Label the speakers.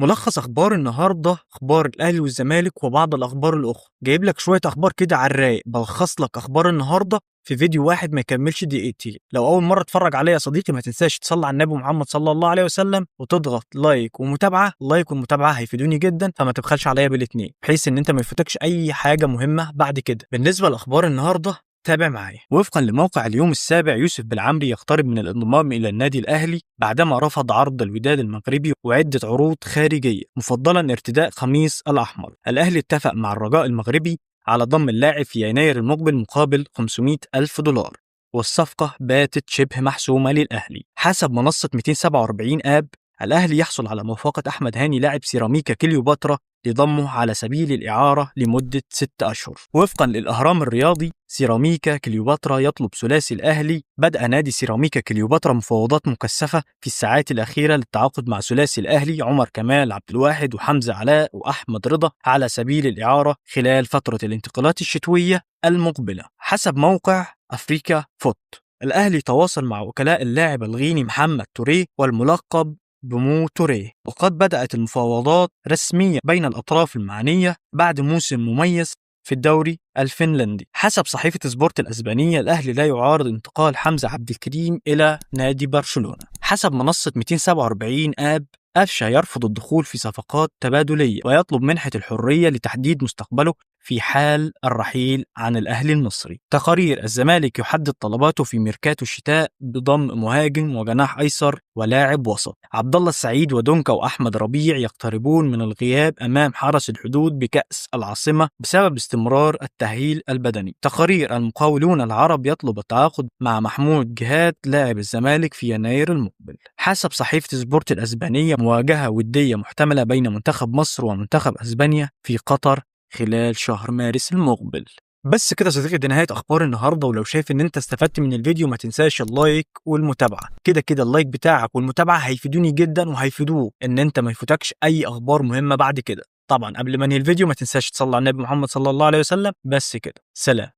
Speaker 1: ملخص اخبار النهارده، اخبار الاهلي والزمالك وبعض الاخبار الاخرى. جايب لك شويه اخبار كده على الرايق، بلخص لك اخبار النهارده في فيديو واحد ما يكملش دقيقتين. لو اول مره تتفرج عليا يا صديقي، ما تنساش تصلي على النبي محمد صلى الله عليه وسلم وتضغط لايك ومتابعه. اللايك والمتابعه هيفيدوني جدا، فما تبخلش عليا بالاتنين بحيث ان انت ما يفوتكش اي حاجه مهمه بعد كده. بالنسبه لاخبار النهارده تابع معايا. وفقا لموقع اليوم السابع، يوسف بالعمري يقترب من الانضمام إلى النادي الأهلي بعدما رفض عرض الوداد المغربي وعدة عروض خارجية، مفضلا ارتداء قميص الأحمر. الأهلي اتفق مع الرجاء المغربي على ضم اللاعب في يناير المقبل مقابل 500 ألف دولار، والصفقة باتت شبه محسومة للأهلي. حسب منصة 247 آب، الأهلي يحصل على موافقة أحمد هاني لاعب سيراميكا كليوباترا لضمه على سبيل الإعارة لمدة 6 أشهر. وفقا للأهرام الرياضي، سيراميكا كليوباترا يطلب ثلاثي الأهلي. بدأ نادي سيراميكا كليوباترا مفاوضات مكثفة في الساعات الأخيرة للتعاقد مع ثلاثي الأهلي عمر كمال عبد الواحد وحمزة علاء وأحمد رضا على سبيل الإعارة خلال فترة الانتقالات الشتوية المقبلة. حسب موقع أفريكا فوت، الأهلي تواصل مع وكلاء اللاعب الغيني محمد توريه والملقب بمو توريه، وقد بدأت المفاوضات رسميا بين الأطراف المعنية بعد موسم مميز في الدوري الفنلندي. حسب صحيفة سبورت الأسبانية، الأهلي لا يعارض انتقال حمزة عبد الكريم إلى نادي برشلونة. حسب منصة 247 آب، أفشا يرفض الدخول في صفقات تبادلية ويطلب منحة الحرية لتحديد مستقبله في حال الرحيل عن الأهلي المصري. تقارير، الزمالك يحدد طلباته في ميركاتو الشتاء بضم مهاجم وجناح أيسر ولاعب وسط. عبد الله السعيد ودونكا وأحمد ربيع يقتربون من الغياب أمام حرس الحدود بكأس العاصمة بسبب استمرار التأهيل البدني. تقارير، المقاولون العرب يطلب التعاقد مع محمود جهاد لاعب الزمالك في يناير المقبل. حسب صحيفة سبورت الأسبانية، مواجهة ودية محتملة بين منتخب مصر ومنتخب أسبانيا في قطر خلال شهر مارس المقبل. بس كده صديقي، دي نهاية أخبار النهاردة. ولو شايف إن أنت استفدت من الفيديو، ما تنساش اللايك والمتابعة. كده اللايك بتاعك والمتابعة هيفيدوني جدا وهيفيدوه إن أنت ما يفوتكش أي أخبار مهمة بعد كده. طبعا قبل ما انهي الفيديو، ما تنساش تصلي على النبي محمد صلى الله عليه وسلم. بس كده، سلام.